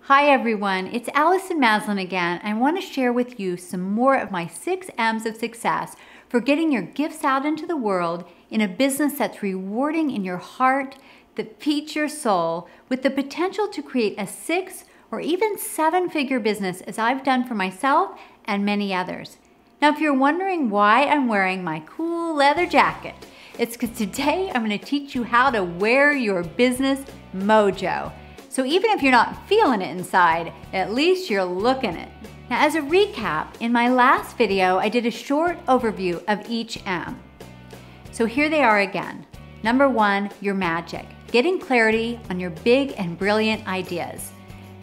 Hi everyone, it's Allison Maslan again. I want to share with you some more of my 6 M's of success for getting your gifts out into the world in a business that's rewarding in your heart, that feeds your soul, with the potential to create a 6 or even 7-figure business as I've done for myself and many others. Now, if you're wondering why I'm wearing my cool leather jacket, it's because today I'm going to teach you how to wear your business mojo. So even if you're not feeling it inside, at least you're looking it. Now, as a recap, in my last video, I did a short overview of each M. So here they are again. Number 1, your magic, getting clarity on your big and brilliant ideas.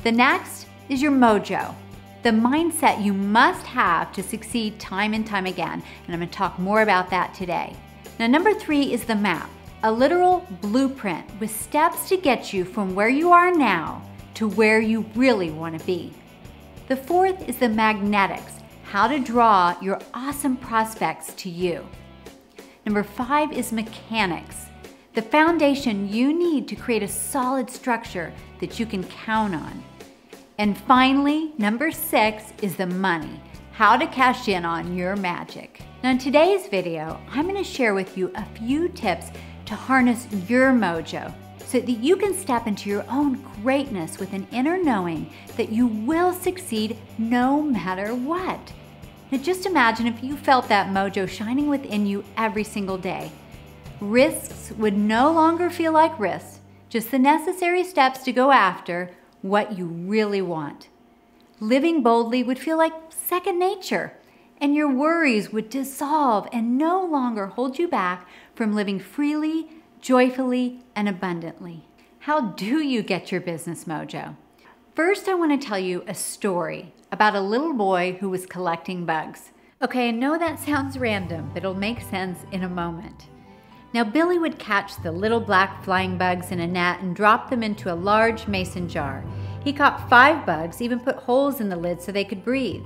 The next is your mojo, the mindset you must have to succeed time and time again. And I'm going to talk more about that today. Now, number 3 is the map. A literal blueprint with steps to get you from where you are now to where you really want to be. The 4th is the magnetics, how to draw your awesome prospects to you. Number 5 is mechanics, the foundation you need to create a solid structure that you can count on. And finally, number 6 is the money, how to cash in on your magic. Now, in today's video, I'm going to share with you a few tips to harness your mojo so that you can step into your own greatness with an inner knowing that you will succeed no matter what. Now, just imagine if you felt that mojo shining within you every single day. Risks would no longer feel like risks, just the necessary steps to go after what you really want. Living boldly would feel like second nature, and your worries would dissolve and no longer hold you back from living freely, joyfully, and abundantly. How do you get your business mojo? First, I want to tell you a story about a little boy who was collecting bugs. Okay, I know that sounds random, but it'll make sense in a moment. Now, Billy would catch the little black flying bugs in a net and drop them into a large mason jar. He caught 5 bugs, even put holes in the lid so they could breathe.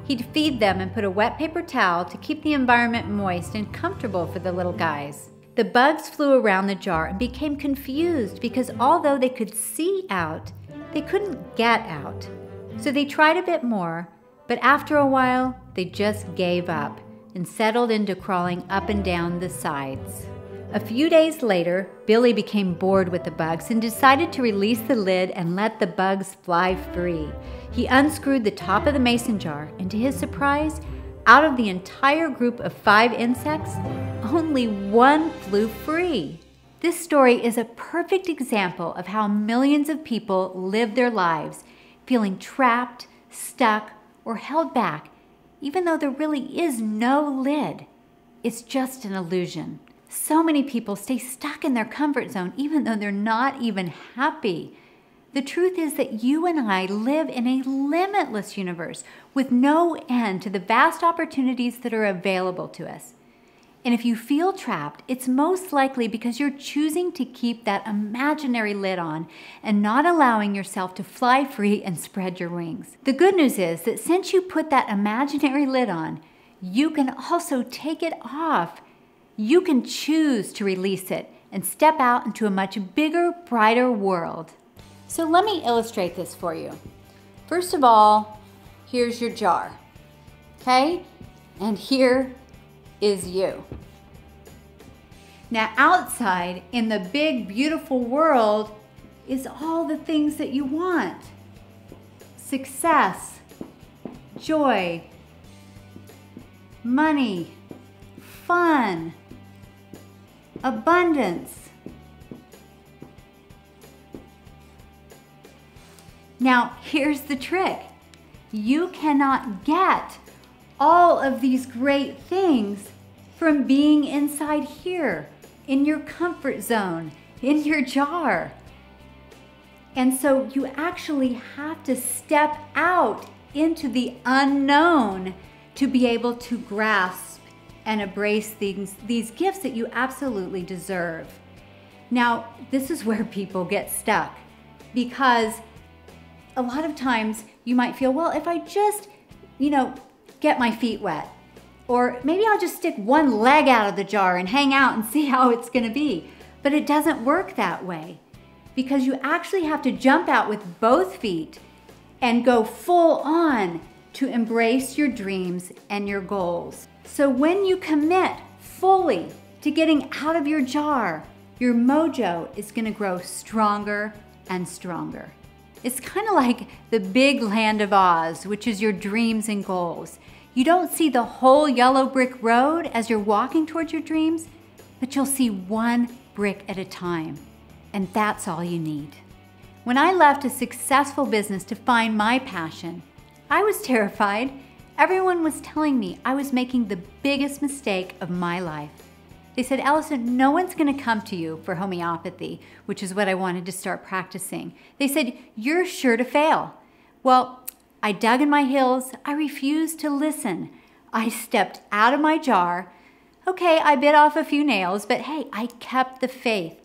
He'd feed them and put a wet paper towel to keep the environment moist and comfortable for the little guys. The bugs flew around the jar and became confused because although they could see out, they couldn't get out. So they tried a bit more, but after a while, they just gave up and settled into crawling up and down the sides. A few days later, Billy became bored with the bugs and decided to release the lid and let the bugs fly free. He unscrewed the top of the mason jar, and to his surprise, out of the entire group of 5 insects, only 1 flew free. This story is a perfect example of how millions of people live their lives, feeling trapped, stuck, or held back, even though there really is no lid. It's just an illusion. So many people stay stuck in their comfort zone even though they're not even happy. The truth is that you and I live in a limitless universe with no end to the vast opportunities that are available to us. And if you feel trapped, it's most likely because you're choosing to keep that imaginary lid on and not allowing yourself to fly free and spread your wings. The good news is that since you put that imaginary lid on, you can also take it off. You can choose to release it and step out into a much bigger, brighter world. So let me illustrate this for you. First of all, here's your jar, okay? And here is you. Now, outside in the big, beautiful world is all the things that you want. Success, joy, money, fun, abundance. Now, here's the trick. You cannot get all of these great things from being inside here, in your comfort zone, in your jar. And so you actually have to step out into the unknown to be able to grasp and embrace these gifts that you absolutely deserve. Now, this is where people get stuck, because a lot of times you might feel, well, if I just, get my feet wet, or maybe I'll just stick one leg out of the jar and hang out and see how it's gonna be. But it doesn't work that way, because you actually have to jump out with both feet and go full on to embrace your dreams and your goals. So when you commit fully to getting out of your jar, your mojo is going to grow stronger and stronger. It's kind of like the big land of Oz, which is your dreams and goals. You don't see the whole yellow brick road as you're walking towards your dreams, but you'll see one brick at a time. And that's all you need. When I left a successful business to find my passion, I was terrified. Everyone was telling me I was making the biggest mistake of my life. They said, Allison, no one's going to come to you for homeopathy, which is what I wanted to start practicing. They said, you're sure to fail. Well, I dug in my heels. I refused to listen. I stepped out of my jar. Okay, I bit off a few nails, but hey, I kept the faith.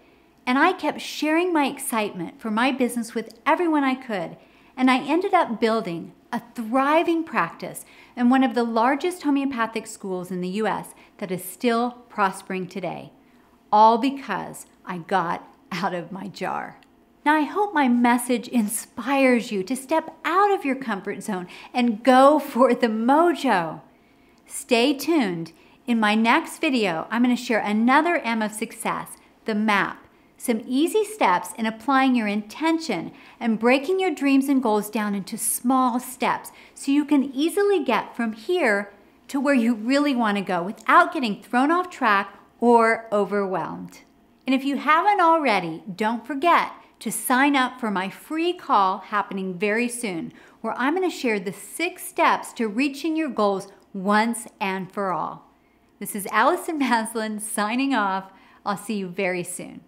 And I kept sharing my excitement for my business with everyone I could. And I ended up building a thriving practice in one of the largest homeopathic schools in the US that is still prospering today, all because I got out of my jar. Now, I hope my message inspires you to step out of your comfort zone and go for the mojo. Stay tuned. In my next video, I'm going to share another M of success, the map. Some easy steps in applying your intention and breaking your dreams and goals down into small steps so you can easily get from here to where you really want to go without getting thrown off track or overwhelmed. And if you haven't already, don't forget to sign up for my free call happening very soon, where I'm going to share the 6 steps to reaching your goals once and for all. This is Allison Maslan signing off. I'll see you very soon.